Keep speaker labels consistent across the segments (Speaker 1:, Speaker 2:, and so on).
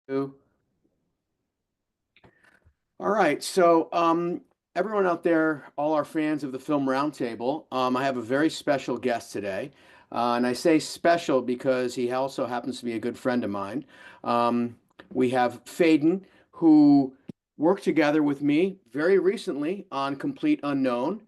Speaker 1: All right, everyone out there, all our fans of the Film Roundtable, I have a very special guest today. And I say special because he also happens to be a good friend of mine. Um, we have Phedon, who worked together with me very recently on Complete Unknown.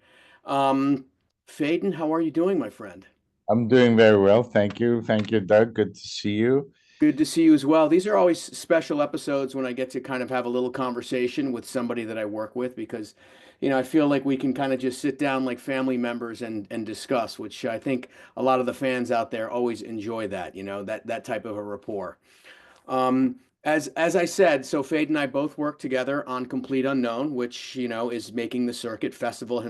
Speaker 1: Um, Phedon, how are you doing, my friend?
Speaker 2: I'm doing very well. Thank you. Thank you, Doug. Good to see you.
Speaker 1: Good to see you as well. These are always special episodes when I get to kind of have a little conversation with somebody that I work with because, I feel like we can kind of just sit down like family members and discuss, which I think a lot of the fans out there always enjoy that, that type of a rapport. As I said, so Fade and I both work together on Complete Unknown, which is making the circuit festival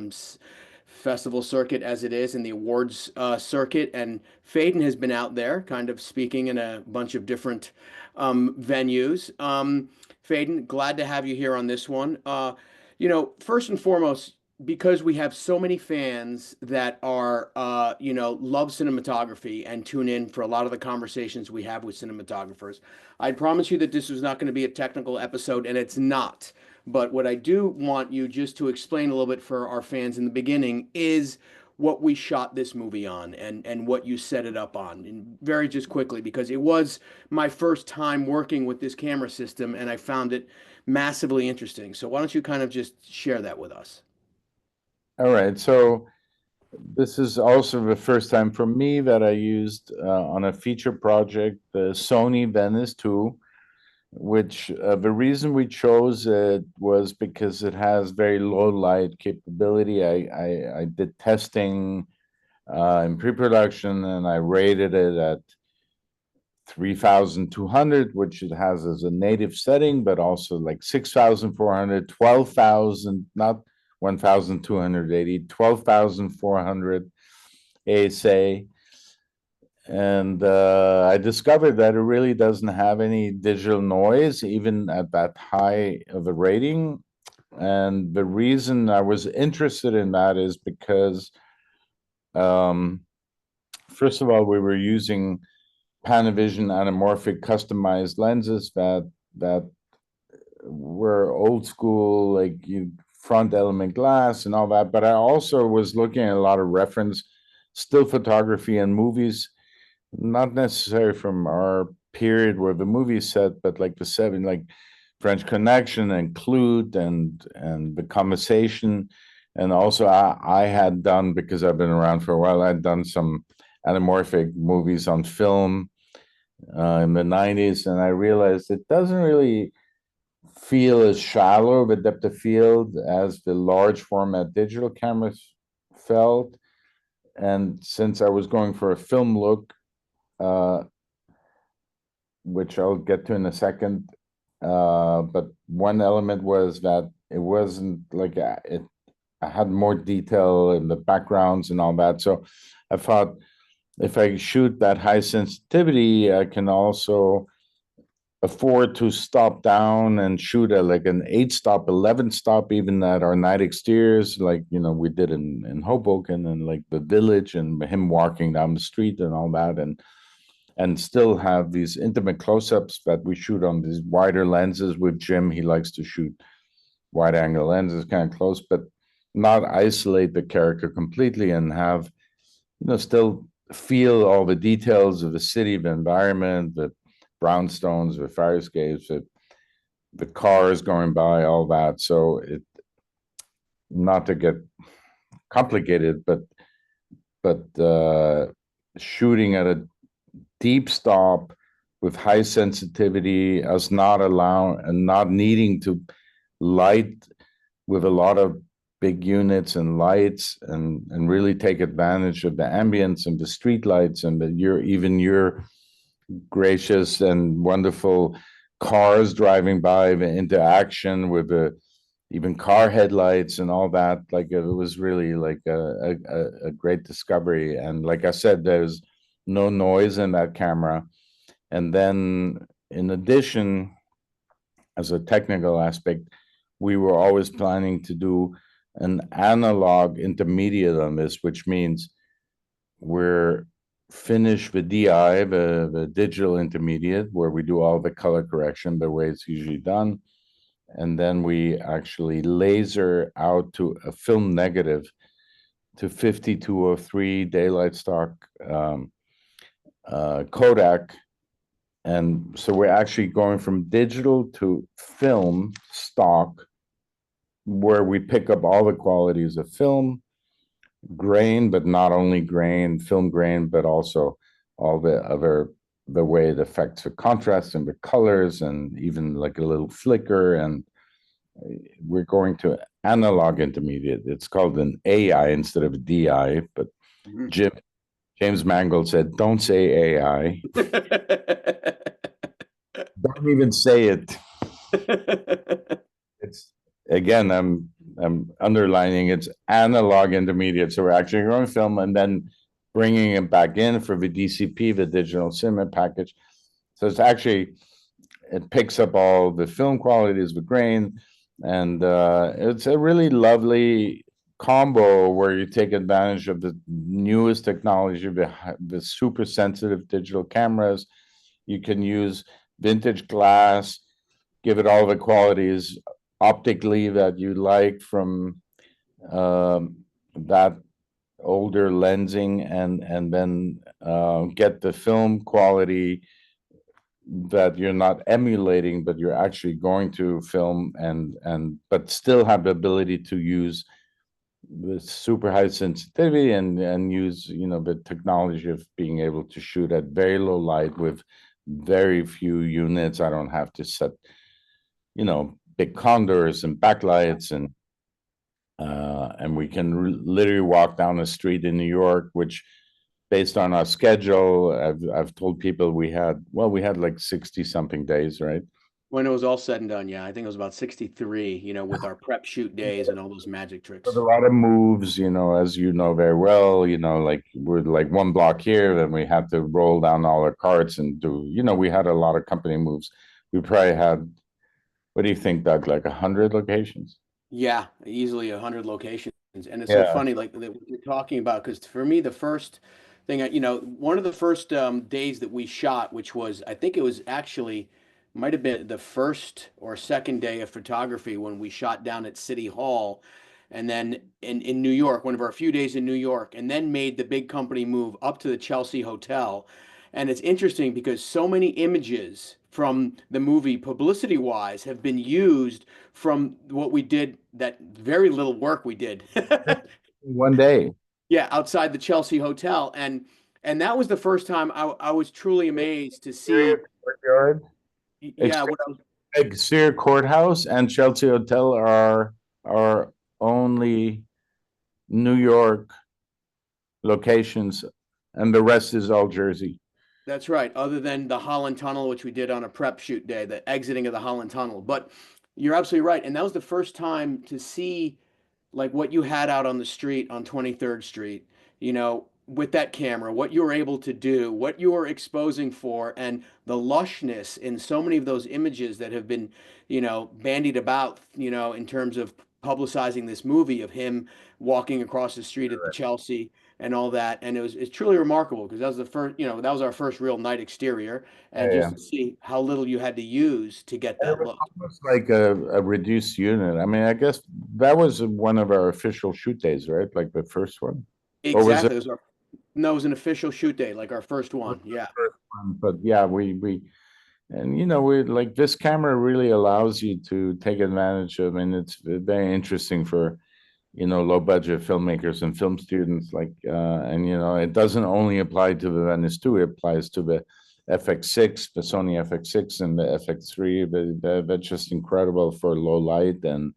Speaker 1: circuit as it is in the awards circuit. And Faden has been out there, kind of speaking in a bunch of different venues. Faden, glad to have you here on this one. First and foremost, because we have so many fans that are, love cinematography and tune in for a lot of the conversations we have with cinematographers. I promise you that this was not going to be a technical episode, and it's not. But what I do want you just to explain a little bit for our fans in the beginning is what we shot this movie on and what you set it up on. And very just quickly, because it was my first time working with this camera system and I found it massively interesting. So why don't you kind of just share that with us?
Speaker 2: All right. So this is also the first time for me that I used on a feature project the Sony Venice 2, which the reason we chose it was because it has very low light capability. I did testing in pre-production and I rated it at 3,200, which it has as a native setting, but also like 6,400, 12,000, not 1,280, 12,400 ASA. And I discovered that it really doesn't have any digital noise, even at that high of a rating. And the reason I was interested in that is because, um, first of all, we were using Panavision anamorphic customized lenses that were old school, like you front element glass and all that. But I also was looking at a lot of reference still photography and movies, not necessarily from our period where the movie set, but like the seven, like French Connection and Clute and the Conversation. And also I had done, because I've been around for a while, I'd done some anamorphic movies on film in the 90s, and I realized it doesn't really feel as shallow of a depth of field as the large format digital cameras felt. And since I was going for a film look, uh, which I'll get to in a second, but one element was that it wasn't like it. I had more detail in the backgrounds and all that. So I thought if I shoot that high sensitivity, I can also afford to stop down and shoot at like an 8 stop, 11 stop, even at our night exteriors, like we did in Hoboken and like the village and him walking down the street and all that, and still have these intimate close-ups that we shoot on these wider lenses with Jim. He likes to shoot wide angle lenses kind of close, but not isolate the character completely and have still feel all the details of the city, the environment, the brownstones, the fire escapes, the cars going by, all that. So it, not to get complicated, but shooting at a deep stop with high sensitivity, as not allow and not needing to light with a lot of big units and lights and really take advantage of the ambience and the street lights and your gracious and wonderful cars driving by, the interaction with the even car headlights and all that. Like it was really like a great discovery. And like I said, there's no noise in that camera. And then in addition, as a technical aspect, we were always planning to do an analog intermediate on this, which means we're finish the DI, the digital intermediate, where we do all the color correction the way it's usually done. And then we actually laser out to a film negative to 5203 daylight stock Kodak. And so we're actually going from digital to film stock, where we pick up all the qualities of film, grain, but not only grain, film grain, but also all the other, the way it affects the contrast and the colors and even like a little flicker. And we're going to analog intermediate. It's called an AI instead of DI, but
Speaker 1: Mhm.
Speaker 2: Jim James Mangold said, "Don't say AI. Don't even say it." It's again, I'm underlining it's analog intermediate. So we're actually going to film and then bringing it back in for the DCP, the digital cinema package. So it's actually it picks up all the film qualities with grain, and it's a really lovely combo where you take advantage of the newest technology, the super sensitive digital cameras. You can use vintage glass, give it all the qualities optically that you like from that older lensing, and then get the film quality that you're not emulating, but you're actually going to film, and but still have the ability to use the super high sensitivity, and use, you know, the technology of being able to shoot at very low light with very few units. I don't have to set, you know, big condors and backlights, and we can literally walk down the street in New York, which based on our schedule, I've told people we had like 60 something days, right?
Speaker 1: When it was all said and done, yeah, I think it was about 63, with our prep shoot days and all those magic
Speaker 2: With a
Speaker 1: tricks.
Speaker 2: lot of moves, you know, as you know very well, you know, like we're like one block here, then we had to roll down all our carts and do, you know, we had a lot of company moves. We probably had, what do you think, Doug, like 100 locations?
Speaker 1: Yeah, easily 100 locations. And it's so
Speaker 2: Yeah.
Speaker 1: funny, like that what you're talking about, because for me, the first thing, one of the first days that we shot, which was, I think it was actually, might have been the first or second day of photography when we shot down at City Hall, and then in New York, one of our few days in New York, and then made the big company move up to the Chelsea Hotel. And it's interesting because so many images from the movie, publicity wise, have been used from what we did, that very little work we did.
Speaker 2: One day.
Speaker 1: Yeah, outside the Chelsea Hotel. And that was the first time I was truly amazed to see.
Speaker 2: Courtyard.
Speaker 1: Yeah, what I was,
Speaker 2: Exterior Courthouse and Chelsea Hotel are our only New York locations, and the rest is all Jersey.
Speaker 1: that's right, other than the Holland Tunnel, which we did on a prep shoot day, the exiting of the Holland Tunnel. But you're absolutely right. And that was the first time to see like what you had out on the street on 23rd Street, with that camera, what you were able to do, what you were exposing for, and the lushness in so many of those images that have been, bandied about, in terms of publicizing this movie of him walking across the street at the Chelsea and all that. And it's truly remarkable because that was the first, that was our first real night exterior.
Speaker 2: Yeah,
Speaker 1: And just
Speaker 2: yeah.
Speaker 1: to see how little you had to use to get
Speaker 2: And it
Speaker 1: that
Speaker 2: was
Speaker 1: look.
Speaker 2: almost like a reduced unit. I mean, I guess that was one of our official shoot days, right? Like the first one, or was it
Speaker 1: Exactly. No, it was an official shoot day, like our first
Speaker 2: the
Speaker 1: one. Yeah.
Speaker 2: first one? But yeah, we and you know, we like this camera really allows you to take advantage of, and it's very interesting for, you know, low budget filmmakers and film students, like and you know, it doesn't only apply to the Venice 2, it applies to the FX6, the Sony FX6 and the FX3. That's just incredible for low light, and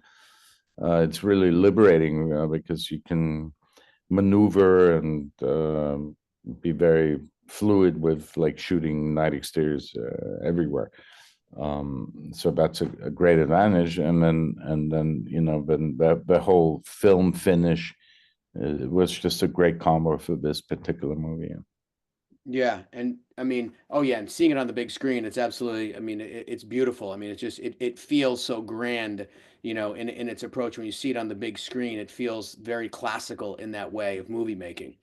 Speaker 2: it's really liberating because you can maneuver and be very fluid with like shooting night exteriors everywhere. So that's a great advantage. And then you know, then the whole film finish was just a great combo for this particular movie.
Speaker 1: Yeah. And I mean, oh yeah, and seeing it on the big screen, it's absolutely, I mean, it's beautiful. I mean, it's just, it feels so grand, in its approach. When you see it on the big screen, it feels very classical in that way of movie making,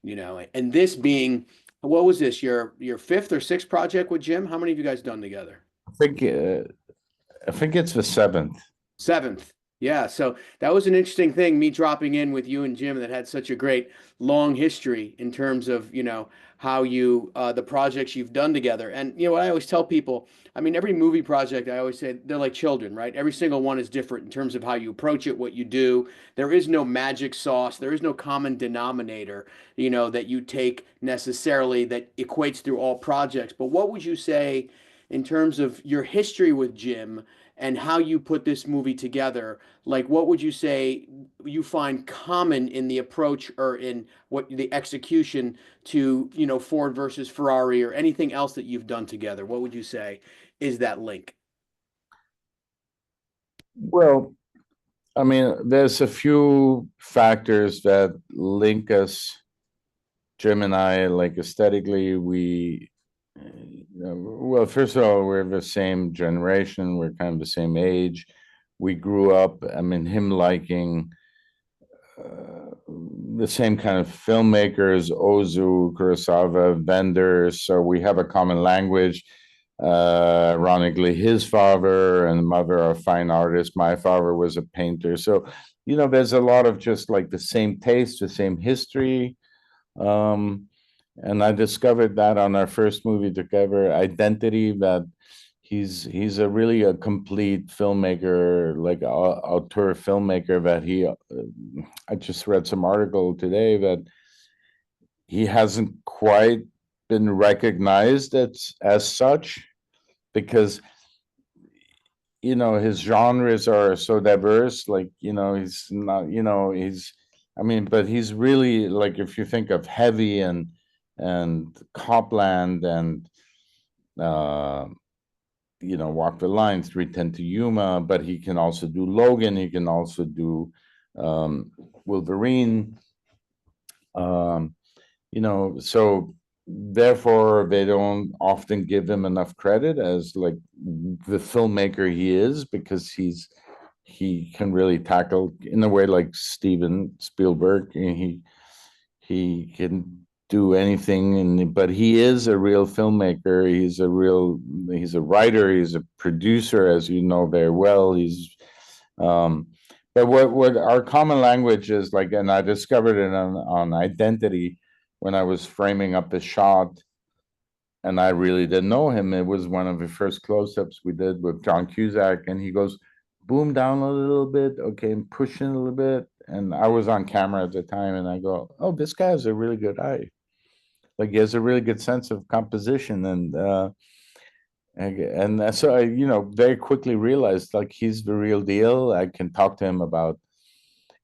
Speaker 1: and this being What was this? Your fifth or sixth project with Jim? How many have you guys done together?
Speaker 2: I think I think it's the seventh.
Speaker 1: Seventh. Yeah, so that was an interesting thing, me dropping in with you and Jim that had such a great long history in terms of, how you the projects you've done together. And what I always tell people, I mean, every movie project, I always say they're like children, right? Every single one is different in terms of how you approach it, what you do. There is no magic sauce, there is no common denominator, that you take necessarily that equates through all projects. But what would you say in terms of your history with Jim and how you put this movie together? Like, what would you say you find common in the approach or in what the execution to, Ford versus Ferrari or anything else that you've done together? What would you say is that link?
Speaker 2: Well, I mean, there's a few factors that link us, Jim and I, like aesthetically, well, first of all, we're the same generation, we're kind of the same age. We grew up, I mean, him liking the same kind of filmmakers, Ozu, Kurosawa, vendors. So we have a common language. Ironically, his father and mother are fine artists. My father was a painter. So, there's a lot of just like the same taste, the same history. Um, and I discovered that on our first movie together, Identity, that he's a really a complete filmmaker, like a auteur filmmaker. That I just read some article today that he hasn't quite been recognized as such because his genres are so diverse. Like he's not, he's I mean, but he's really like, if you think of Heavy and Copland and uh Walk the Line, 310 to Yuma, but he can also do Logan, he can also do Wolverine. Um, so therefore they don't often give him enough credit as like the filmmaker he is, because he can really tackle in a way like Steven Spielberg. He can do anything, but he is a real filmmaker. He's a writer, he's a producer, as you know very well. Um but what our common language is like, and I discovered it on Identity when I was framing up the shot, and I really didn't know him. It was one of the first close-ups we did with John Cusack, and he goes, boom down a little bit, okay, and pushing a little bit. And I was on camera at the time, and I go, oh, this guy has a really good eye. Like, he has a really good sense of composition, and so I, very quickly realized like he's the real deal. I can talk to him about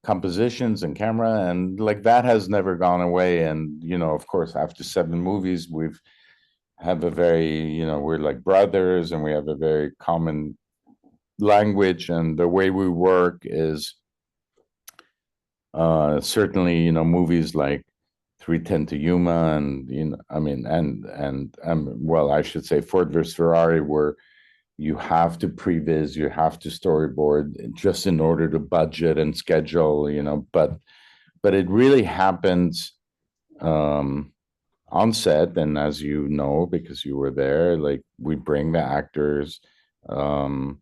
Speaker 2: compositions and camera, and like that has never gone away. And of course, after 7 movies, we've have a very, we're like brothers, and we have a very common language, and the way we work is certainly, movies like 310 to Yuma, and I mean, well, I should say Ford versus Ferrari, where you have to previs, you have to storyboard just in order to budget and schedule, but it really happens on set. And as you know, because you were there, like we bring the actors, um,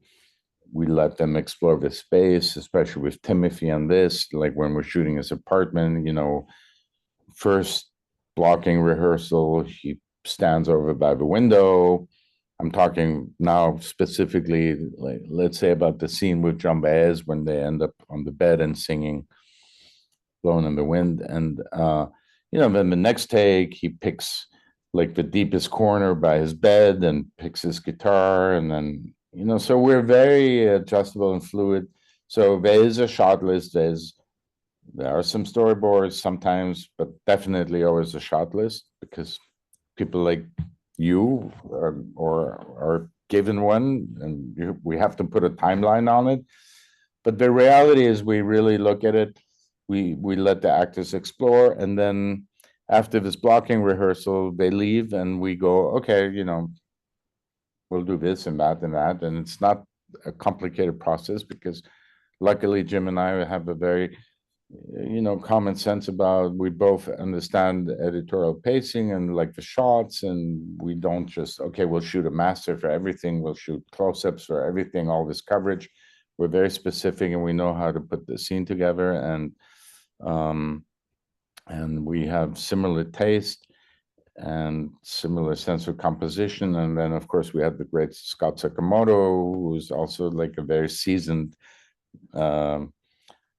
Speaker 2: we let them explore the space, especially with Timothy on this, like when we're shooting his apartment, first blocking rehearsal, he stands over by the window. I'm talking now specifically, like, let's say about the scene with John Baez when they end up on the bed and singing "Blowing in the Wind." And, then the next take, he picks like the deepest corner by his bed and picks his guitar. And then, so we're very adjustable and fluid. So there is a shot list. There are some storyboards sometimes, but definitely always a shot list, because people like you are given one, and we have to put a timeline on it. But the reality is, we really look at it. We let the actors explore, and then after this blocking rehearsal, they leave, and we go, okay, we'll do this and that and that, and it's not a complicated process, because luckily Jim and I have a very common sense about, we both understand editorial pacing and like the shots, and we don't just, okay, we'll shoot a master for everything, we'll shoot close-ups for everything, all this coverage. We're very specific and we know how to put the scene together, um, and we have similar taste and similar sense of composition. And then of course we had the great Scott Sakamoto, who's also like a very seasoned um,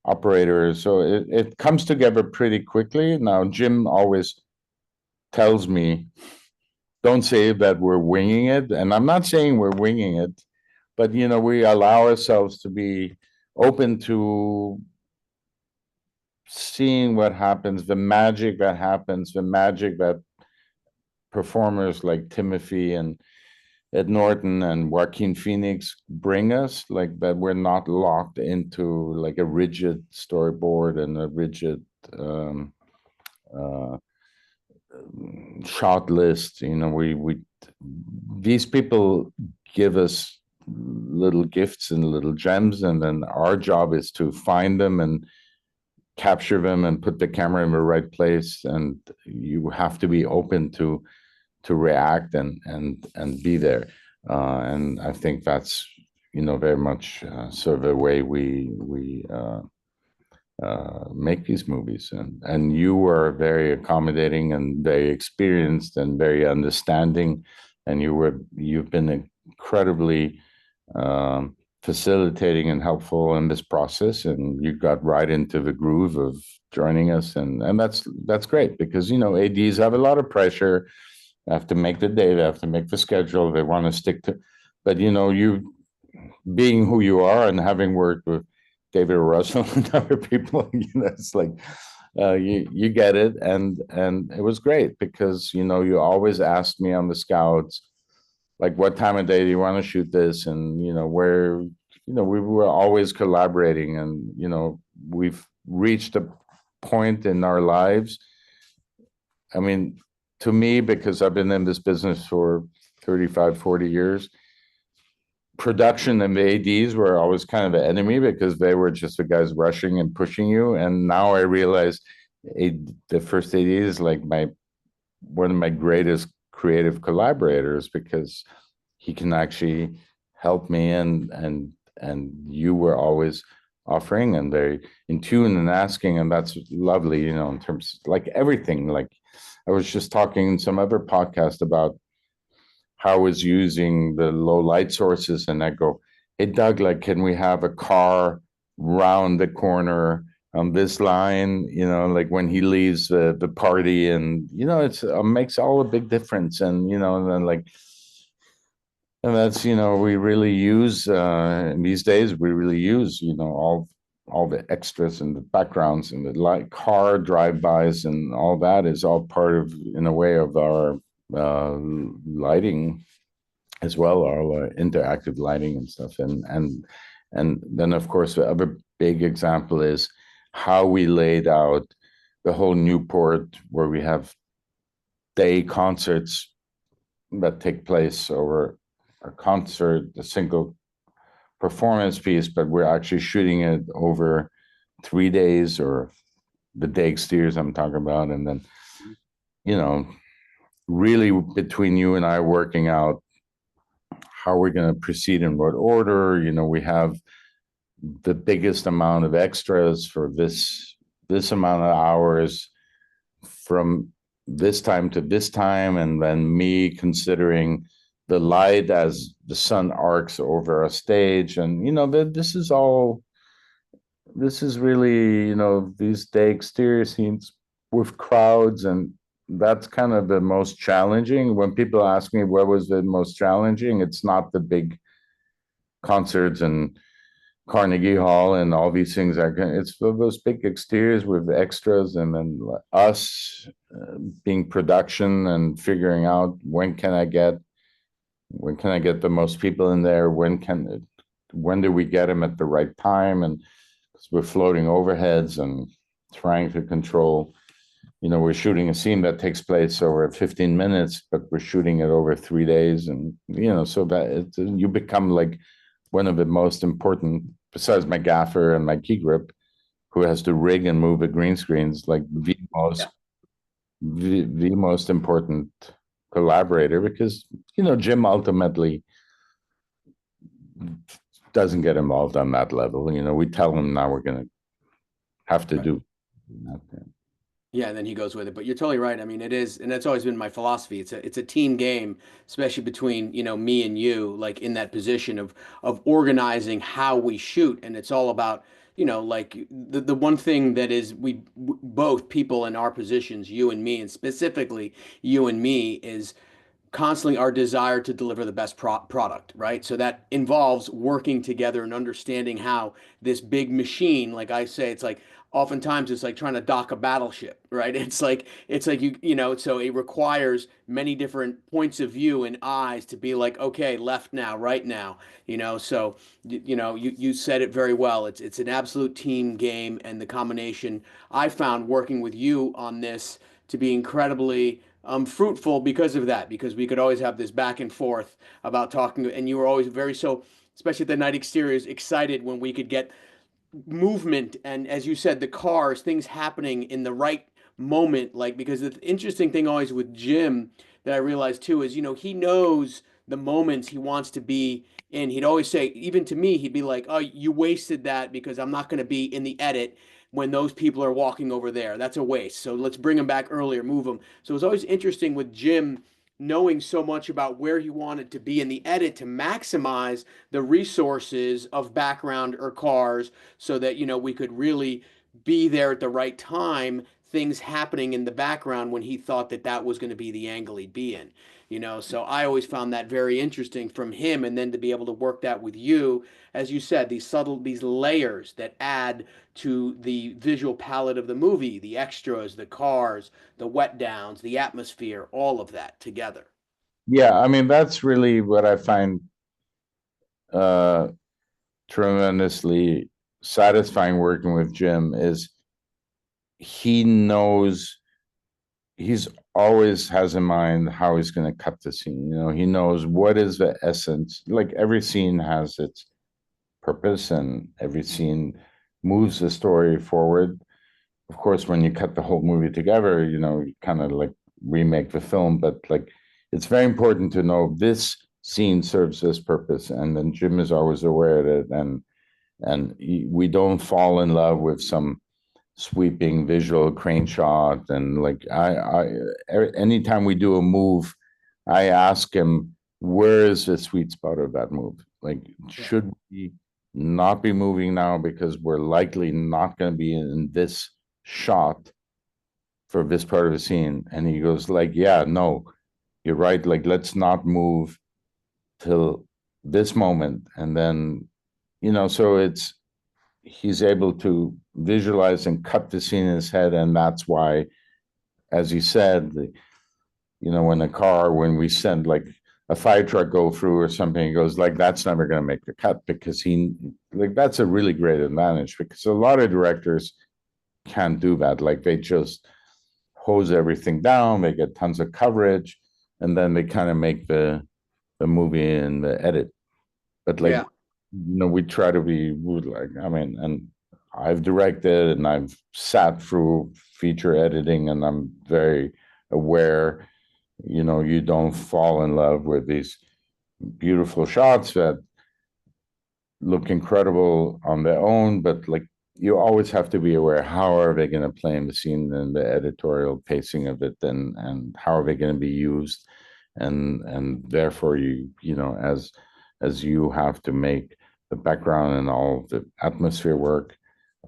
Speaker 2: operator. So it comes together pretty quickly. Now, Jim always tells me, don't say that we're winging it. And I'm not saying we're winging it, but, we allow ourselves to be open to seeing what happens, the magic that happens, the magic that performers like Timothy and Ed Norton and Joaquin Phoenix bring us, like that we're not locked into like a rigid storyboard and a rigid uh, shot list. We these people give us little gifts and little gems, and then our job is to find them and capture them and put the camera in the right place. And you have to be open to react and be there. And I think that's very much sort of the way we make these movies. And you were very accommodating and very experienced and very understanding, and you've been incredibly facilitating and helpful in this process, and you got right into the groove of joining us, and that's great, because ads have a lot of pressure. They have to make the day, they have to make the schedule, they want to stick to, but you being who you are and having worked with David Russell and other people, it's like you get it, and it was great, because you always asked me on the scouts, like, what time of day do you want to shoot this, and where, we were always collaborating, and we've reached a point in our lives. I mean, to me, because I've been in this business for 35, 40 years, production and the ADs were always kind of the enemy, because they were just the guys rushing and pushing you. And now I realize the first AD is like one of my greatest creative collaborators, because he can actually help me, and you were always offering and very in tune and asking, and that's lovely, in terms of like everything. Like, I was just talking in some other podcast about how I was using the low light sources, and I go, hey Doug, like, can we have a car round the corner on this line, like when he leaves the party, and it's makes all a big difference. And then like, and that's, we really use these days, we really use, all the extras and the backgrounds and the light car drive-bys, and all that is all part of, in a way, of our lighting as well, our interactive lighting and stuff. And then of course the other big example is how we laid out the whole Newport, where we have day concerts that take place over a concert, a single performance piece, but we're actually shooting it over 3 days, or the day exteriors I'm talking about. And then, really between you and I working out how we're going to proceed in what order. We have the biggest amount of extras for this amount of hours from this time to this time, and then me considering the light as the sun arcs over a stage. And this is really, these day exterior scenes with crowds, and that's kind of the most challenging. When people ask me what was the most challenging, it's not the big concerts and Carnegie Hall and all these things. It's those big exteriors with extras, and then us being production and figuring out when can I get the most people in there? When do we get them at the right time? And we're floating overheads and trying to control. We're shooting a scene that takes place over 15 minutes, but we're shooting it over 3 days, and so that you become like one of the most important, besides my gaffer and my key grip, who has to rig and move a green screen, is like
Speaker 1: Yeah.
Speaker 2: the most important collaborator, because Jim ultimately doesn't get involved on that level. We tell him now we're going to have to
Speaker 1: Right.
Speaker 2: do that.
Speaker 1: Yeah, and then he goes with it. But you're totally right. I mean, it is, and that's always been my philosophy. It's a team game, especially between, me and you, like in that position of organizing how we shoot. And it's all about, like the one thing that is both people in our positions, you and me, and specifically you and me, is constantly our desire to deliver the best product, right? So that involves working together and understanding how this big machine, like I say, it's like oftentimes it's like trying to dock a battleship, right? It's like so it requires many different points of view and eyes to be like, okay, left now, right now, so you said it very well. It's an absolute team game, and the combination I found working with you on this to be incredibly fruitful because of that, because we could always have this back and forth about talking, and you were always very so, especially at the night exteriors, excited when we could get movement and, as you said, the cars, things happening in the right moment. Like, because the interesting thing always with Jim that I realized too is, he knows the moments he wants to be in. He'd always say, even to me, he'd be like, "Oh, you wasted that because I'm not going to be in the edit when those people are walking over there. That's a waste. So let's bring them back earlier, move them." So it was always interesting with Jim knowing so much about where he wanted to be in the edit to maximize the resources of background or cars so that we could really be there at the right time, things happening in the background when he thought that that was going to be the angle he'd be in. So I always found that very interesting from him, and then to be able to work that with you, as you said, these layers that add to the visual palette of the movie, the extras, the cars, the wet downs, the atmosphere, all of that together.
Speaker 2: Yeah, I mean, that's really what I find uh tremendously satisfying working with Jim. Is he knows, he's always has in mind how he's going to cut the scene. He knows what is the essence. Like, every scene has its purpose, and every scene moves the story forward. Of course, when you cut the whole movie together, you kind of like remake the film, but like, it's very important to know this scene serves this purpose, and then Jim is always aware of it, and we don't fall in love with some sweeping visual crane shot. And like, anytime we do a move, I ask him, where is the sweet spot of that move? Like,
Speaker 1: Yeah.
Speaker 2: should we not be moving now because we're likely not going to be in this shot for this part of the scene? And he goes like, yeah, no, you're right. Like, let's not move till this moment. And then, so he's able to visualize and cut the scene in his head. And that's why, as you said, when we send like a fire truck go through or something, he goes like, that's never going to make the cut, because that's a really great advantage, because a lot of directors can't do that. Like, they just hose everything down, they get tons of coverage, and then they kind of make the movie and the edit. But like,
Speaker 1: Yeah.
Speaker 2: we try to be like, I mean, and I've directed and I've sat through feature editing, and I'm very aware, you don't fall in love with these beautiful shots that look incredible on their own, but like, you always have to be aware, how are they going to play in the scene and the editorial pacing of it, and how are they going to be used, and therefore, as you have to make the background and all the atmosphere work.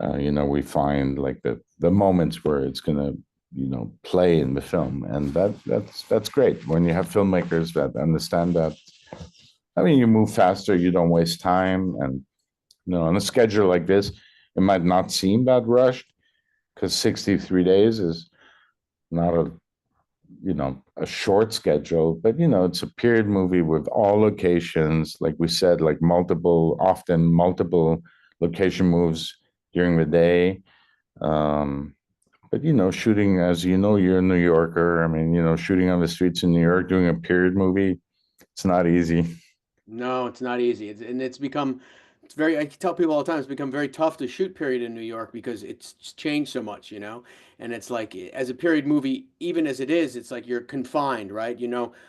Speaker 2: We find like the moments where it's going to play in the film, and that's great when you have filmmakers that understand that. I mean, you move faster, you don't waste time, and on a schedule like this, it might not seem that rushed, because 63 days is not a short schedule, but it's a period movie with all locations, like we said, like often multiple location moves during the day. Um, but shooting, as you're a New Yorker. I mean, shooting on the streets in New York, doing a period movie, it's not easy.
Speaker 1: No, it's not easy. And it's become it's very, I tell people all the time, it's become very tough to shoot period in New York because it's changed so much, and it's like, as a period movie, even as it is, it's like you're confined, right?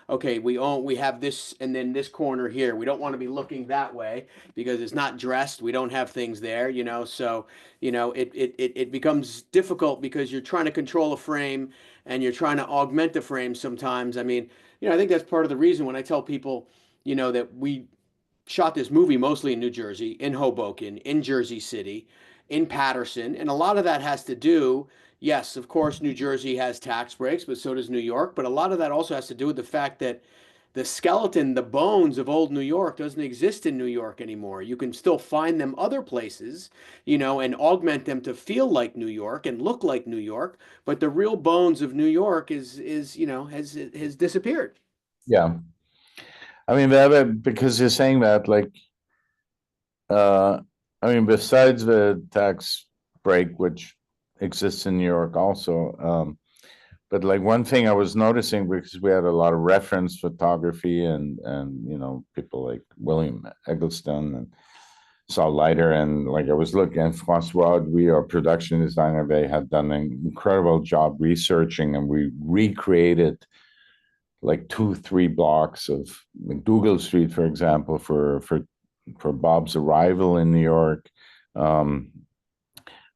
Speaker 1: Okay, we have this and then this corner here. We don't want to be looking that way because it's not dressed. We don't have things there, so it becomes difficult because you're trying to control a frame and you're trying to augment the frame sometimes. I mean, I think that's part of the reason when I tell people, that we shot this movie mostly in New Jersey, in Hoboken, in Jersey City, in Paterson, and a lot of that has to do, yes, of course, New Jersey has tax breaks, but so does New York. But a lot of that also has to do with the fact that the skeleton, the bones of old New York doesn't exist in New York anymore. You can still find them other places, and augment them to feel like New York and look like New York, but the real bones of New York has disappeared.
Speaker 2: Yeah. I mean, that, because you're saying that, like, uh, I mean, besides the tax break, which exists in New York also, but like one thing I was noticing, because we had a lot of reference photography and people like William Eggleston and Saul Leiter, and like I was looking at Francois, we our production designer, they had done an incredible job researching, and we recreated like 2, 3 blocks of McDougal Street, for example, for Bob's arrival in New York. Um,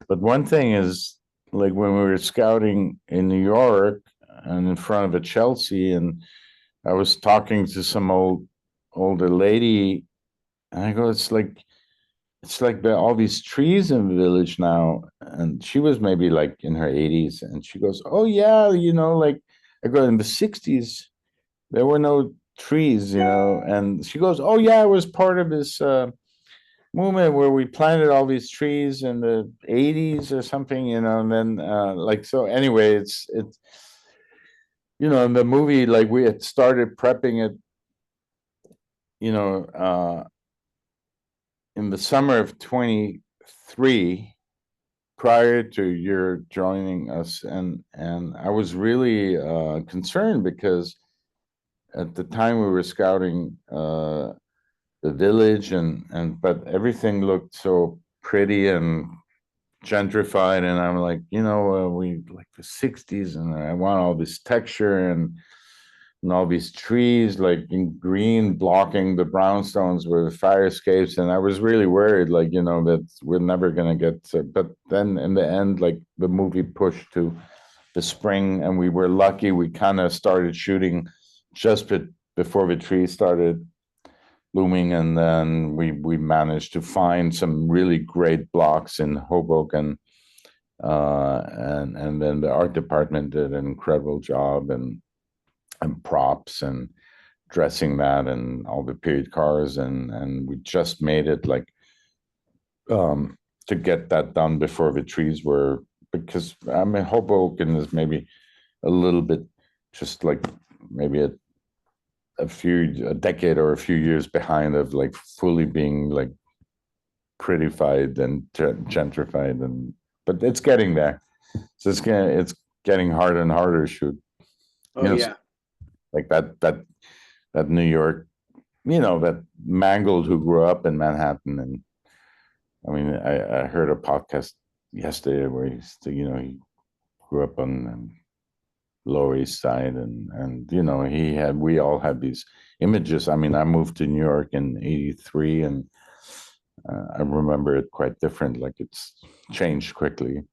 Speaker 2: but one thing is, like when we were scouting in New York and in front of a Chelsea, and I was talking to some older lady, and I go, it's like all these trees in the village now. And she was maybe like in her 80s, and she goes, "Oh yeah, like I go in the 60s, there were no trees, And she goes, "Oh yeah, I was part of this movement where we planted all these trees in the 80s or something, and then like so anyway, it's in the movie, like we had started prepping it, you know, uh in the summer of 23, prior to your joining us, and I was really concerned because at the time we were scouting the village, and but everything looked so pretty and gentrified, and I'm like, we like the 60s, and I want all this texture and all these trees like in green blocking the brownstones where the fire escapes, and I was really worried, like, that we're never going to get to, but then in the end, like the movie pushed to the spring, and we were lucky, we kind of started shooting just before the trees started blooming, and then we managed to find some really great blocks in Hoboken, and then the art department did an incredible job, and props and dressing that and all the period cars, and we just made it like to get that done before the trees were, because I mean Hoboken is maybe a little bit, just like maybe a decade or a few years behind of like fully being like prettified and gentrified, and but it's getting there. So it's getting harder and harder to shoot.
Speaker 1: Oh
Speaker 2: You know,
Speaker 1: yeah.
Speaker 2: like that New York, that Mangold who grew up in Manhattan, and I mean, I heard a podcast yesterday where he grew up on Lower East Side, and we all had these images. I mean, I moved to New York in '83, and I remember it quite different. Like it's changed quickly.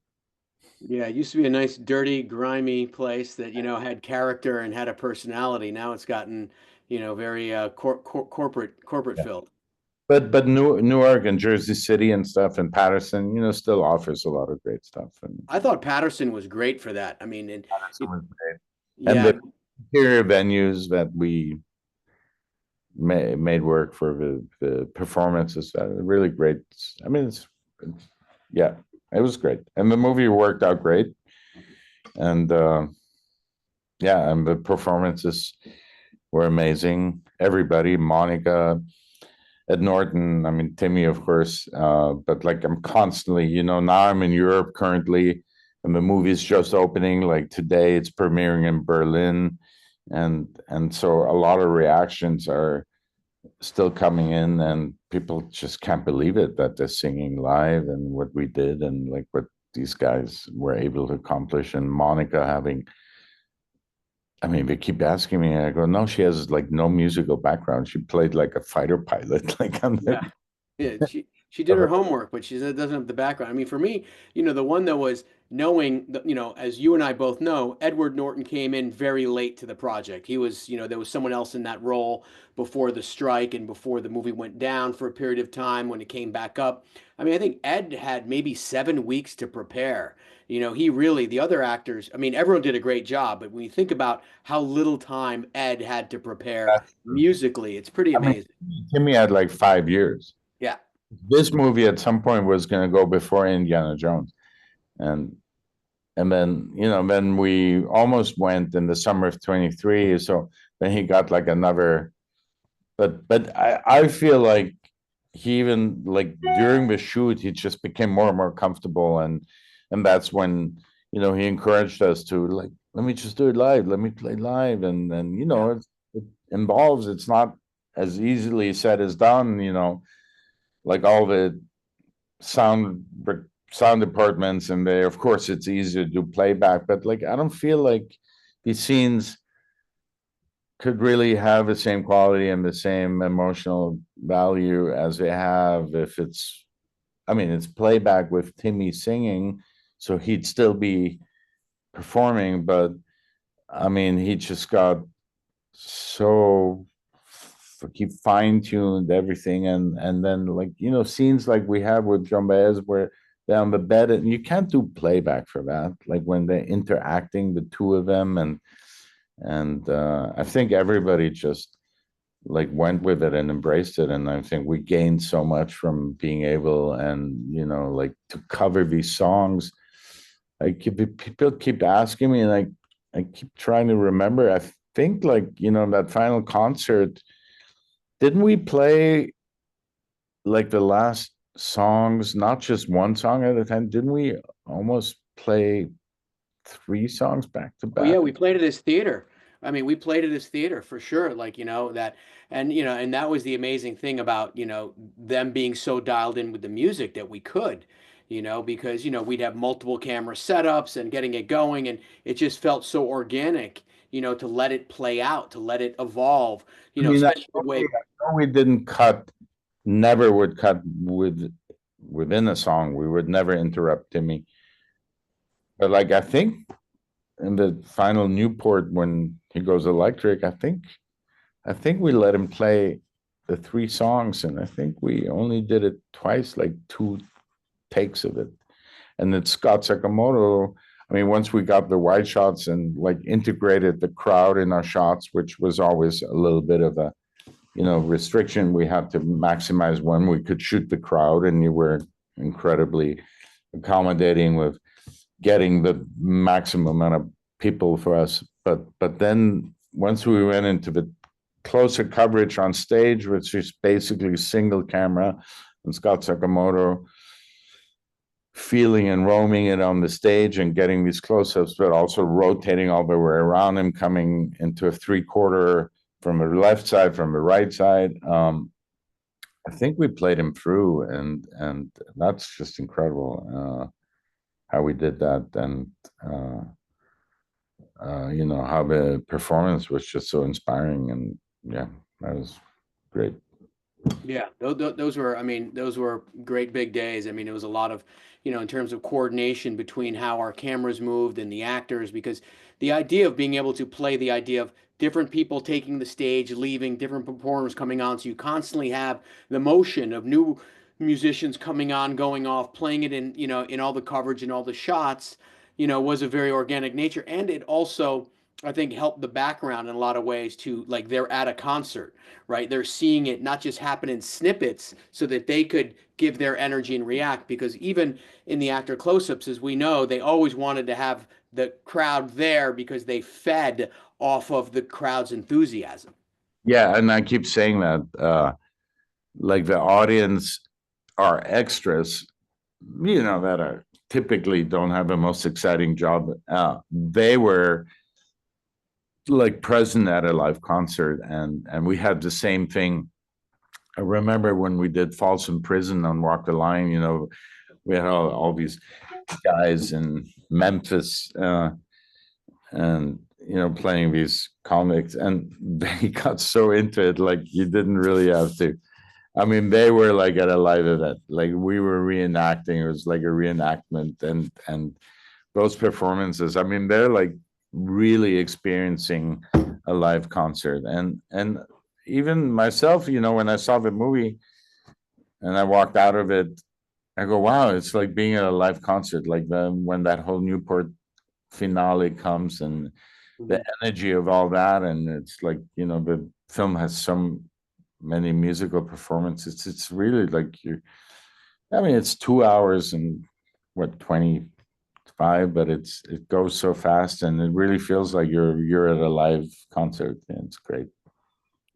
Speaker 1: Yeah, it used to be a nice, dirty, grimy place that, had character and had a personality. Now it's gotten, very corporate
Speaker 2: Yeah.
Speaker 1: filled.
Speaker 2: But Newark and Jersey City and stuff, and Patterson, still offers a lot of great stuff. And
Speaker 1: I thought Patterson was great for that. I mean,
Speaker 2: Patterson
Speaker 1: it
Speaker 2: was great. And
Speaker 1: yeah,
Speaker 2: the interior venues that we made work for the performances, really great. I mean, yeah, it was great, and the movie worked out great, and yeah, and the performances were amazing. Everybody, Monica, Ed Norton, I mean Timmy, of course, but like I'm constantly, now I'm in Europe currently, and the movie's just opening. Like today, it's premiering in Berlin, and so a lot of reactions are still coming in, and people just can't believe it that they're singing live and what we did and like what these guys were able to accomplish. And Monica having, I mean, they keep asking me, and I go, no, she has like no musical background. She played like a fighter pilot, like on the.
Speaker 1: Yeah. Yeah, she did her homework, but she doesn't have the background. I mean, for me, the one that was knowing that, as you and I both know, Edward Norton came in very late to the project. He was, there was someone else in that role before the strike and before the movie went down for a period of time when it came back up. I mean, I think Ed had maybe 7 weeks to prepare. He really, the other actors, I mean, everyone did a great job, but when you think about how little time Ed had to prepare
Speaker 2: That's true.
Speaker 1: musically, it's pretty
Speaker 2: I mean,
Speaker 1: amazing.
Speaker 2: Timmy had like 5 years.
Speaker 1: Yeah.
Speaker 2: This movie at some point was going to go before Indiana Jones, and then then we almost went in the summer of 23. So then he got like another, but I feel like he even like during the shoot he just became more and more comfortable, and that's when he encouraged us to like, let me just do it live, let me play live, and
Speaker 1: Yeah.
Speaker 2: it involves, it's not as easily said as done, like all the sound sound departments, and they, of course it's easier to do playback, but like I don't feel like these scenes could really have the same quality and the same emotional value as they have if it's, I mean, it's playback with Timmy singing, so he'd still be performing, but I mean, he just got so he fine-tuned everything, and then like scenes like we have with John Baez where they're on the bed, and you can't do playback for that, like when they're interacting, the two of them, and I think everybody just like went with it and embraced it, and I think we gained so much from being able, and like to cover these songs. Like people keep asking me, and I keep trying to remember. I think like that final concert, didn't we play like the last songs, not just one song at a time? Didn't we almost play three songs back to
Speaker 1: Oh
Speaker 2: back?
Speaker 1: yeah, we played it as theater. I mean, we played it as theater for sure. Like, that, and that was the amazing thing about, them being so dialed in with the music that we could, because, we'd have multiple camera setups and getting it going, and it just felt so organic, to let it play out, to let it evolve,
Speaker 2: I mean,
Speaker 1: especially the way.
Speaker 2: I know we didn't cut, never would cut within a song. We would never interrupt Timmy. But like I think in the final Newport when he goes electric, I think we let him play the three songs, and I think we only did it twice, like two takes of it. And then Scott Sakamoto, I mean, once we got the wide shots and like integrated the crowd in our shots, which was always a little bit of a restriction, we had to maximize when we could shoot the crowd, and you were incredibly accommodating with getting the maximum amount of people for us. But then once we went into the closer coverage on stage, which is basically single camera, and Scott Sakamoto feeling and roaming it on the stage and getting these close-ups, but also rotating all the way around him, coming into a three-quarter from the left side, from the right side. I think we played him through, and that's just incredible how we did that, and how the performance was just so inspiring, and yeah, that was great.
Speaker 1: Yeah, those were, I mean, those were great big days. I mean, it was a lot of, in terms of coordination between how our cameras moved and the actors, because the idea of being able to play the idea of different people taking the stage, leaving, different performers coming on, so you constantly have the motion of new musicians coming on, going off, playing it in, in all the coverage and all the shots, was a very organic nature. And it also, I think, helped the background in a lot of ways to, like, they're at a concert, right? They're seeing it not just happen in snippets so that they could give their energy and react. Because even in the actor close-ups, as we know, they always wanted to have the crowd there because they fed off of the crowd's enthusiasm.
Speaker 2: Yeah, and I keep saying that, like the audience are extras, that are typically don't have the most exciting job. They were like present at a live concert, and we had the same thing I remember when we did Folsom Prison on Walk the Line, we had all these guys in Memphis, and playing these comics, and they got so into it, like you didn't really have to. I mean, they were like at a live event, like we were reenacting. It was like a reenactment, and those performances. I mean, they're like really experiencing a live concert, and even myself, when I saw the movie and I walked out of it, I go, wow, it's like being at a live concert, like when that whole Newport finale comes and the
Speaker 1: Mhm.
Speaker 2: energy of all that, and it's like the film has so many musical performances. It's really like I mean, it's 2 hours and what 25, but it goes so fast, and it really feels like you're at a live concert, and it's great.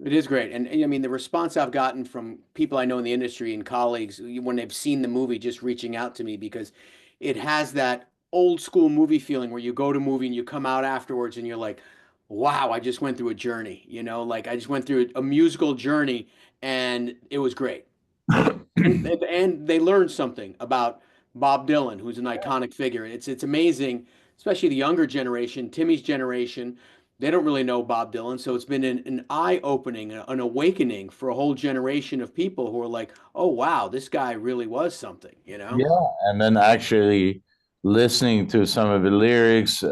Speaker 1: It is great. And I mean, the response I've gotten from people I know in the industry and colleagues when they've seen the movie just reaching out to me because it has that old school movie feeling where you go to a movie and you come out afterwards and you're like, wow, I just went through a journey, like I just went through a musical journey and it was great. And they learned something about Bob Dylan, who's an iconic figure. It's amazing, especially the younger generation, Timmy's generation. They don't really know Bob Dylan, so it's been an eye-opening, an awakening for a whole generation of people who are like, "Oh wow, this guy really was something," you know?
Speaker 2: Yeah, and then actually listening to some of the lyrics,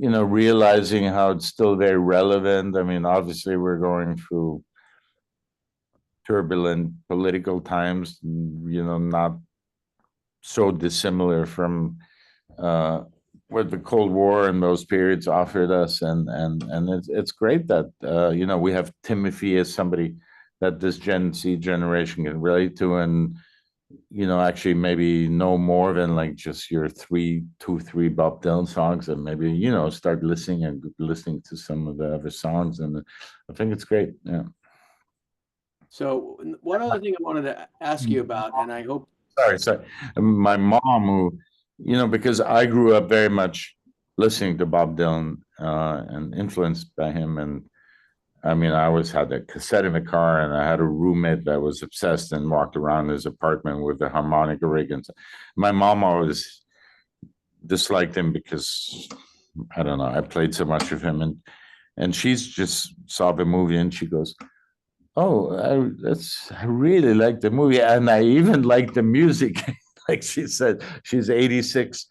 Speaker 2: realizing how it's still very relevant. I mean, obviously, we're going through turbulent political times, not so dissimilar from what the Cold War and those periods offered us, and it's great that we have Timothy as somebody that this Gen Z generation can relate to, and actually maybe know more than like just your three Bob Dylan songs, and maybe start listening to some of the other songs, and I think it's great. Yeah.
Speaker 1: So one other thing I wanted to ask you about, and I hope,
Speaker 2: Sorry. My mom, who, because I grew up very much listening to Bob Dylan, and influenced by him. And I mean, I always had a cassette in the car, and I had a roommate that was obsessed and walked around his apartment with a harmonica rig. And my mom always disliked him because I don't know, I played so much of him. And she's just saw the movie and she goes, oh, I really like the movie, and I even like the music. Like she said, she's 86.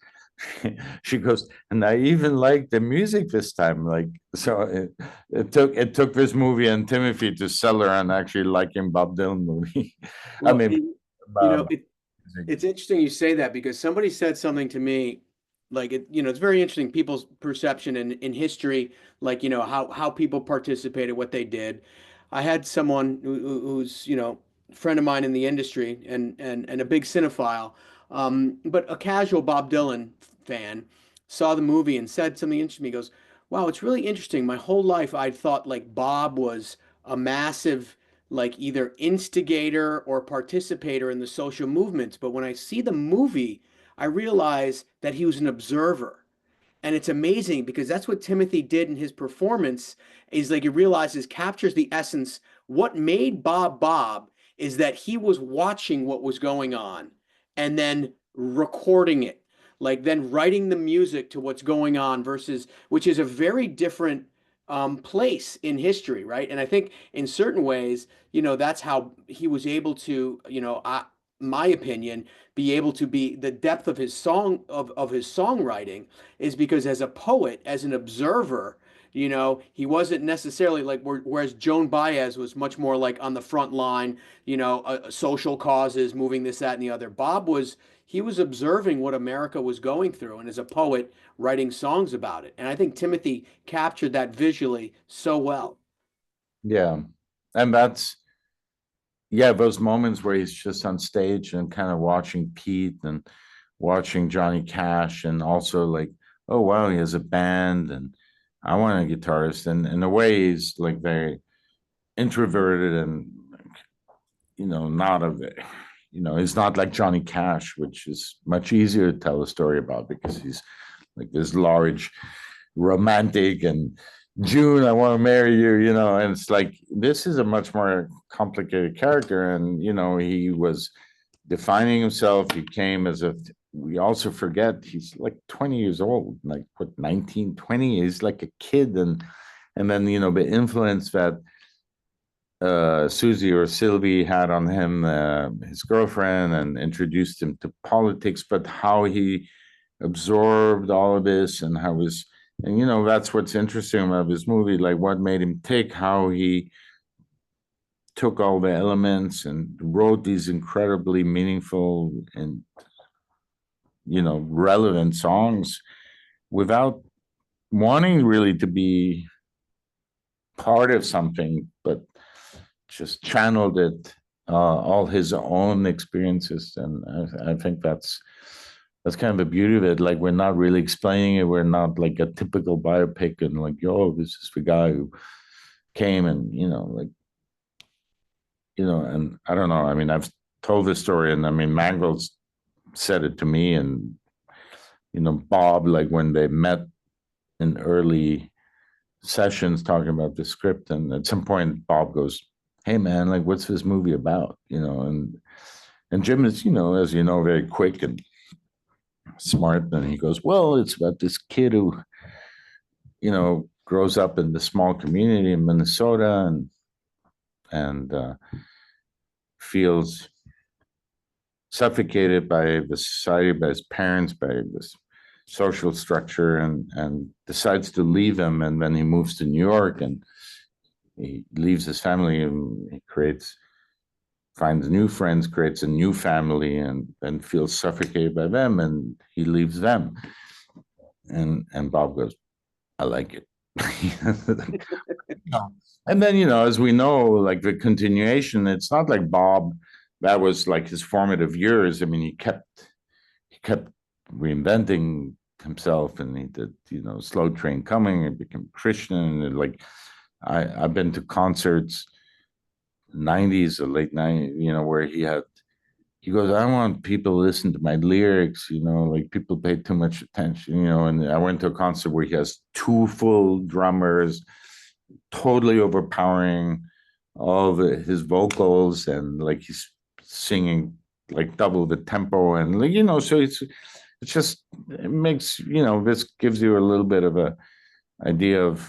Speaker 2: She goes, and I even like the music this time. Like so, it took this movie and Timothy to sell her on actually liking Bob Dylan movie. I
Speaker 1: well,
Speaker 2: mean,
Speaker 1: you know,
Speaker 2: Bob
Speaker 1: it,
Speaker 2: music.
Speaker 1: it's interesting you say that because somebody said something to me, like it's very interesting people's perception in history, like how people participated, what they did. I had someone who's a friend of mine in the industry and a big cinephile, but a casual Bob Dylan fan, saw the movie and said something interesting. He goes, "Wow, it's really interesting. My whole life I'd thought like Bob was a massive." Like either instigator or participator in the social movements. But when I see the movie, I realize that he was an observer. And it's amazing because that's what Timothy did in his performance is like he realizes captures the essence. What made Bob Bob is that he was watching what was going on and then recording it, like then writing the music to what's going on versus which is a very different place in history, right? And I think in certain ways, that's how he was able to, my opinion, be able to be the depth of his of his songwriting is because as a poet, as an observer, he wasn't necessarily like whereas Joan Baez was much more like on the front line, social causes, moving this, that, and the other. Bob was he was observing what America was going through, and as a poet, writing songs about it. And I think Timothy captured that visually so well.
Speaker 2: Yeah, and that's yeah, those moments where he's just on stage and kind of watching Pete and watching Johnny Cash, and also like, oh wow, he has a band, and I want a guitarist, and in a way he's like very introverted and not of it. He's not like Johnny Cash, which is much easier to tell a story about because he's like this large romantic and June, I want to marry you, and it's like this is a much more complicated character. And, he was defining himself. He came as a, we also forget he's like 20 years old, like what, 19, 20. He's like a kid. And then, the influence that Susie or Sylvie had on him, his girlfriend, and introduced him to politics, but how he absorbed all of this and how his, and that's what's interesting about this movie, like what made him tick, how he took all the elements and wrote these incredibly meaningful and relevant songs without wanting really to be part of something, but just channeled it, all his own experiences. And I think that's kind of the beauty of it. Like we're not really explaining it. We're not like a typical biopic and like, yo, this is the guy who came and like, and I don't know. I mean, I've told this story, and I mean, Mangold's said it to me, and Bob, like when they met in early sessions talking about the script, and at some point Bob goes, "Hey man, like what's this movie about?" And Jim is, as very quick and smart, and he goes, "Well, it's about this kid who, grows up in the small community in Minnesota and feels suffocated by the society, by his parents, by this social structure, and decides to leave him. And then he moves to New York, and he leaves his family, and he finds new friends, creates a new family, and then feels suffocated by them, and he leaves them. And Bob goes, I like it. And then, as we know, like the continuation, it's not like Bob, that was like his formative years. I mean, he kept reinventing himself, and he did, Slow Train Coming, and became Christian. And like I've been to concerts 90s or late 90s, where he goes, I want people to listen to my lyrics, like people pay too much attention, and I went to a concert where he has two full drummers, totally overpowering all his vocals, and like he's singing like double the tempo, and like, so it's just, it makes, this gives you a little bit of a idea of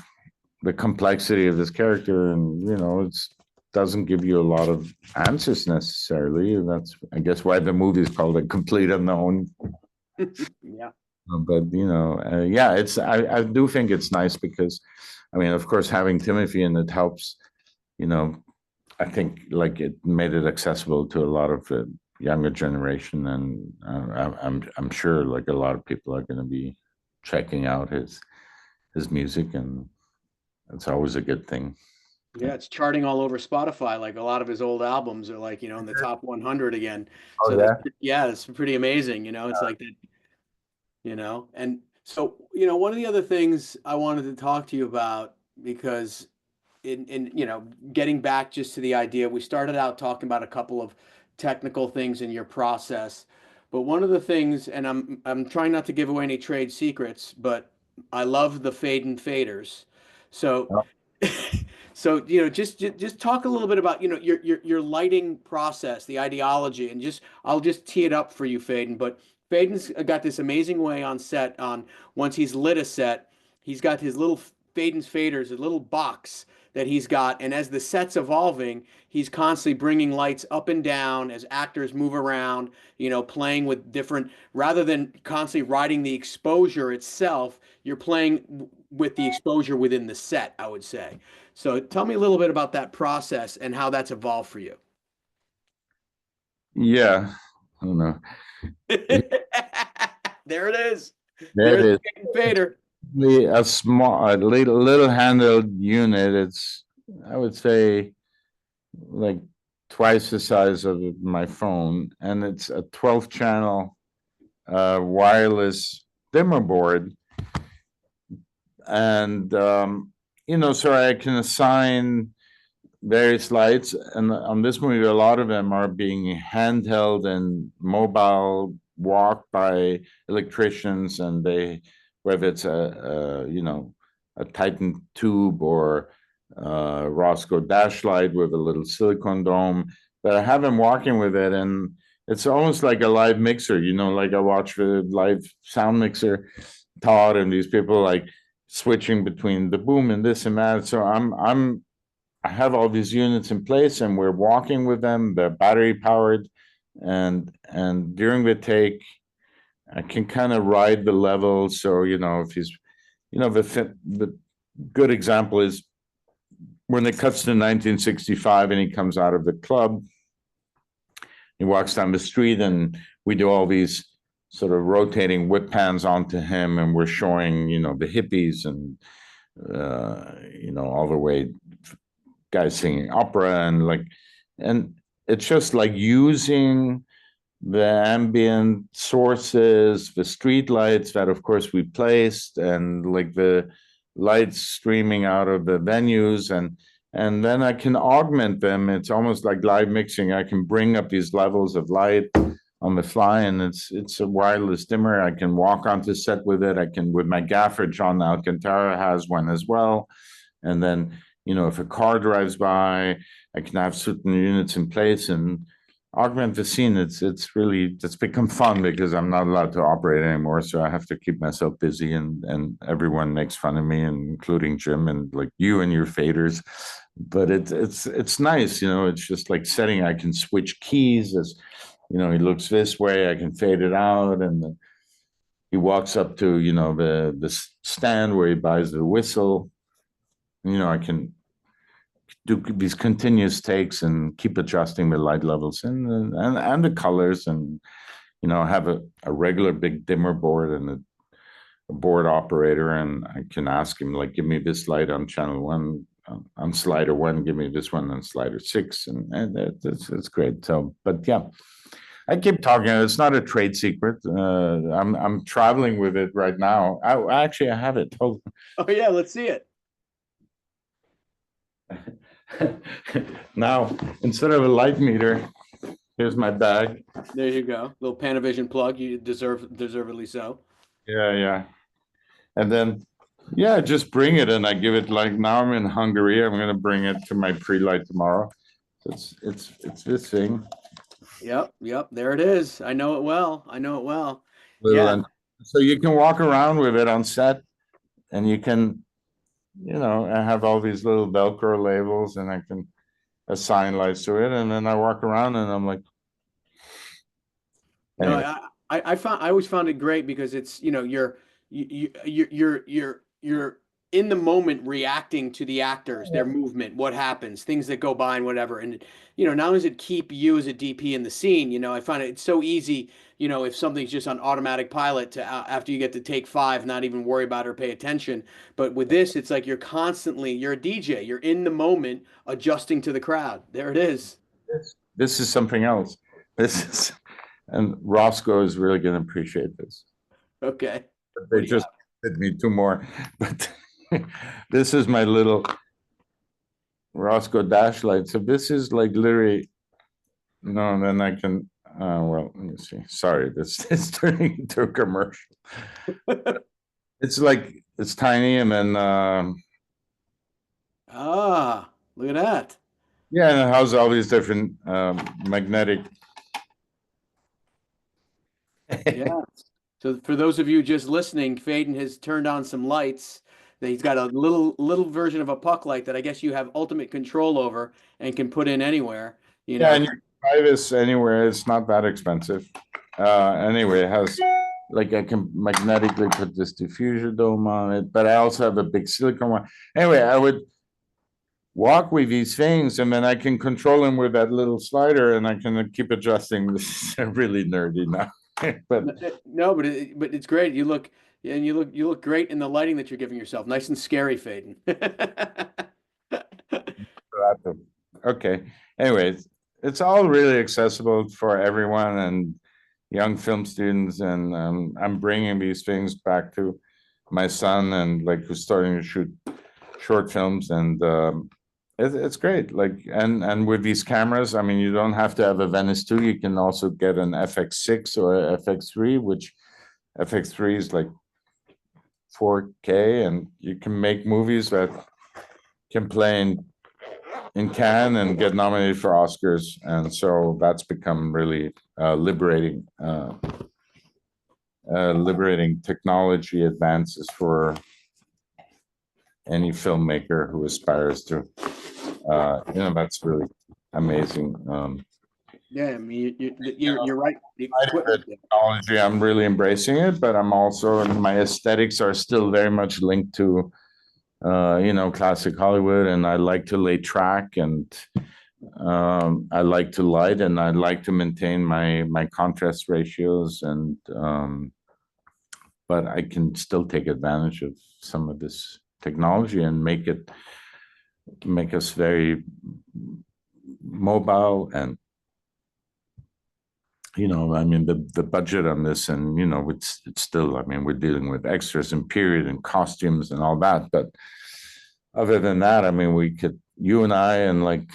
Speaker 2: the complexity of this character, and it's doesn't give you a lot of answers necessarily. And that's, I guess, why the movie is called A Complete Unknown.
Speaker 1: Yeah.
Speaker 2: But yeah, I do think it's nice because, I mean, of course, having Timothy in it helps. You know, I think like it made it accessible to a lot of the younger generation, and I'm sure like a lot of people are going to be checking out his music, and it's always a good thing.
Speaker 1: Yeah, it's charting all over Spotify. Like a lot of his old albums are like, in the top 100 again.
Speaker 2: Oh
Speaker 1: So that's,
Speaker 2: yeah.
Speaker 1: yeah, it's pretty amazing. It's like that, and so, one of the other things I wanted to talk to you about, because in getting back just to the idea, we started out talking about a couple of technical things in your process, but one of the things, and I'm trying not to give away any trade secrets, but I love the fade and faders. So so just talk a little bit about your lighting process, the ideology, and just I'll just tee it up for you, Faden. But Faden's got this amazing way on set. On once he's lit a set, he's got his little Faden's faders, a little box that he's got, and as the set's evolving, he's constantly bringing lights up and down as actors move around, playing with different, rather than constantly riding the exposure itself, you're playing with the exposure within the set, I would say. So tell me a little bit about that process and how that's evolved for you.
Speaker 2: Yeah. I don't know.
Speaker 1: There it is.
Speaker 2: There it
Speaker 1: There's
Speaker 2: is.
Speaker 1: the fader.
Speaker 2: A small, a little handheld unit. It's, I would say, like twice the size of my phone, and it's a 12 channel wireless dimmer board. And so I can assign various lights, and on this movie a lot of them are being handheld and mobile, walked by electricians, and they, whether it's a a Titan tube or Roscoe dash light with a little silicone dome. But I have him walking with it, and it's almost like a live mixer, like I watch the live sound mixer Todd and these people like switching between the boom and this and that. So I have all these units in place and we're walking with them. They're battery powered, and during the take, I can kind of ride the level. So if he's, the good example is when it cuts to 1965 and he comes out of the club, he walks down the street and we do all these sort of rotating whip pans onto him, and we're showing the hippies and all the way guys singing opera, and it's just like using the ambient sources, the street lights that of course we placed, and like the lights streaming out of the venues, and then I can augment them. It's almost like live mixing. I can bring up these levels of light on the fly, and it's a wireless dimmer. I can walk onto set with it. I can, with my gaffer, John Alcantara has one as well. And then, if a car drives by, I can have certain units in place and augment the scene. It's become fun because I'm not allowed to operate anymore, so I have to keep myself busy, and everyone makes fun of me, and including Jim and like you and your faders. But it's nice, it's just like setting. I can switch keys as he looks this way, I can fade it out, and he walks up to the stand where he buys the whistle. I can do these continuous takes and keep adjusting the light levels and the colors, and have a regular big dimmer board and a board operator, and I can ask him, like, give me this light on channel 1, on slider 1, give me this one on slider 6, and it's great. So, but yeah, I keep talking. It's not a trade secret. I'm traveling with it right now. I actually have it. Hold
Speaker 1: Oh yeah, let's see it.
Speaker 2: Now, instead of a light meter, here's my bag.
Speaker 1: There you go. Little Panavision plug. You deservedly so.
Speaker 2: Yeah, yeah. And then, yeah, just bring it, and I give it, like, now I'm in Hungary. I'm gonna bring it to my pre-light tomorrow. It's this thing.
Speaker 1: Yep. There it is. I know it well.
Speaker 2: Little,
Speaker 1: Yeah.
Speaker 2: and so you can walk around with it on set, and you can, I have all these little Velcro labels, and I can assign lights to it, and then I walk around, and I'm like,
Speaker 1: No,
Speaker 2: anyway.
Speaker 1: I always found it great because it's, you're in the moment reacting to the actors, their movement, what happens, things that go by and whatever. And not only does it keep you as a DP in the scene, I find it's so easy, if something's just on automatic pilot to after you get to take 5, not even worry about or pay attention. But with this, it's like you're a DJ, you're in the moment adjusting to the crowd. There it is.
Speaker 2: This is something else. This is, and Roscoe is really going to appreciate this.
Speaker 1: Okay. What
Speaker 2: They
Speaker 1: do you
Speaker 2: just
Speaker 1: got?
Speaker 2: did me two more, but this is my little Roscoe dash light. So this is like literally, and then I can, well, let me see. Sorry, this is turning into a commercial. It's like, it's tiny, and then,
Speaker 1: Ah, look at that.
Speaker 2: yeah, and it has all these different magnetic.
Speaker 1: Yeah. So for those of you just listening, Faden has turned on some lights. He's got a little version of a puck light that I guess you have ultimate control over and can put in anywhere,
Speaker 2: Yeah, and you can buy this anywhere. It's not that expensive. Anyway, it has, like, I can magnetically put this diffuser dome on it, but I also have a big silicone one. Anyway, I would walk with these things, and then I can control them with that little slider, and I can keep adjusting. This is really nerdy now, but
Speaker 1: No, but it's great. You look great in the lighting that you're giving yourself. Nice and scary, Faden.
Speaker 2: okay. Anyways, it's all really accessible for everyone and young film students, and I'm bringing these things back to my son, and like, who's starting to shoot short films, and it's great. Like, and with these cameras, I mean, you don't have to have a Venice 2. You can also get an FX6 or a FX3, which FX3 is like 4K, and you can make movies that can play in Cannes and get nominated for Oscars. And so that's become really liberating technology advances for any filmmaker who aspires to, that's really amazing.
Speaker 1: Yeah, I mean, you're right. The
Speaker 2: The
Speaker 1: equipment.
Speaker 2: technology, I'm really embracing it, but I'm also, my aesthetics are still very much linked to, classic Hollywood, and I like to lay track, and I like to light, and I like to maintain my contrast ratios, and but I can still take advantage of some of this technology and make us very mobile. And I mean, the budget on this, and it's still, I mean, we're dealing with extras and period and costumes and all that, but other than that, I mean, you and I and like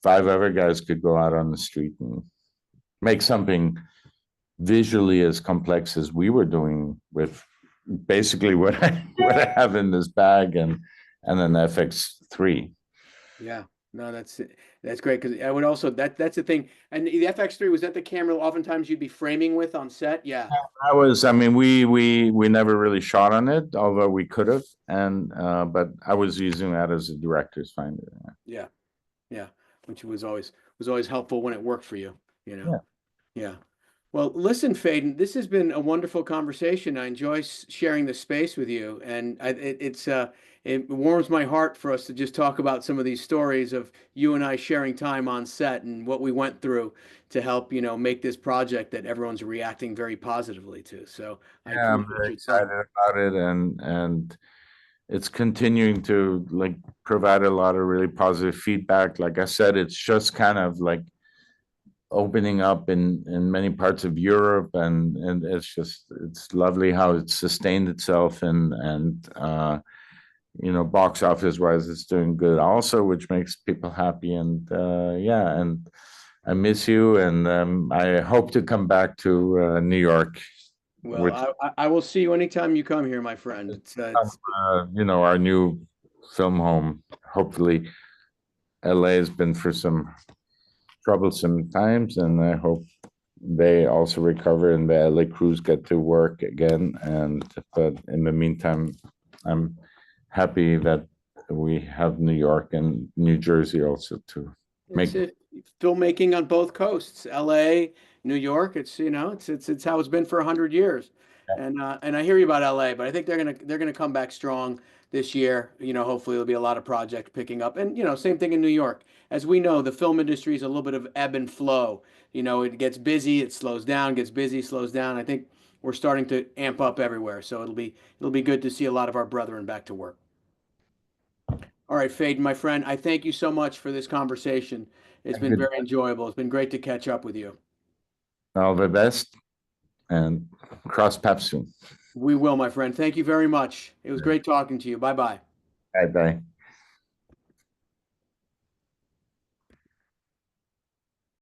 Speaker 2: five other guys could go out on the street and make something visually as complex as we were doing with basically what I have in this bag, and an FX3.
Speaker 1: Yeah, no, that's great because I would also that's the thing. And the FX3, was that the camera oftentimes you'd be framing with on set? Yeah,
Speaker 2: I mean, we never really shot on it, although we could have, and but I was using that as a director's finder.
Speaker 1: yeah, yeah, which was always helpful when it worked for you, you know.
Speaker 2: Yeah.
Speaker 1: Yeah. Well, listen, Faden, this has been a wonderful conversation. I enjoy sharing the space with you, and it warms my heart for us to just talk about some of these stories of you and I sharing time on set and what we went through to help, make this project that everyone's reacting very positively to. So I
Speaker 2: Yeah, I'm
Speaker 1: appreciate
Speaker 2: very
Speaker 1: your
Speaker 2: excited
Speaker 1: time.
Speaker 2: about it, and it's continuing to like provide a lot of really positive feedback. Like I said, it's just kind of like opening up in many parts of Europe, and it's lovely how it's sustained itself, and box office wise it's doing good also, which makes people happy. And yeah, and I miss you, and I hope to come back to New York,
Speaker 1: Well,
Speaker 2: which
Speaker 1: I will see you anytime you come here, my friend.
Speaker 2: our new film home. Hopefully LA has been for some troublesome times, and I hope they also recover and the LA crews get to work again. And but in the meantime, I'm happy that we have New York and New Jersey also to
Speaker 1: It's
Speaker 2: make.
Speaker 1: filmmaking on both coasts, LA, New York. It's how it's been for 100 years. And I hear you about LA, but I think they're gonna come back strong this year. Hopefully there'll be a lot of projects picking up. And same thing in New York. As we know, the film industry is a little bit of ebb and flow. It gets busy, it slows down, gets busy, slows down. I think we're starting to amp up everywhere. So it'll be good to see a lot of our brethren back to work. All right, Faden, my friend, I thank you so much for this conversation. It's been
Speaker 2: Good.
Speaker 1: very enjoyable. It's been great to catch up with you.
Speaker 2: All the best, and cross paths soon.
Speaker 1: We will, my friend. Thank you very much. It was great talking to you. Bye bye.
Speaker 2: Bye bye.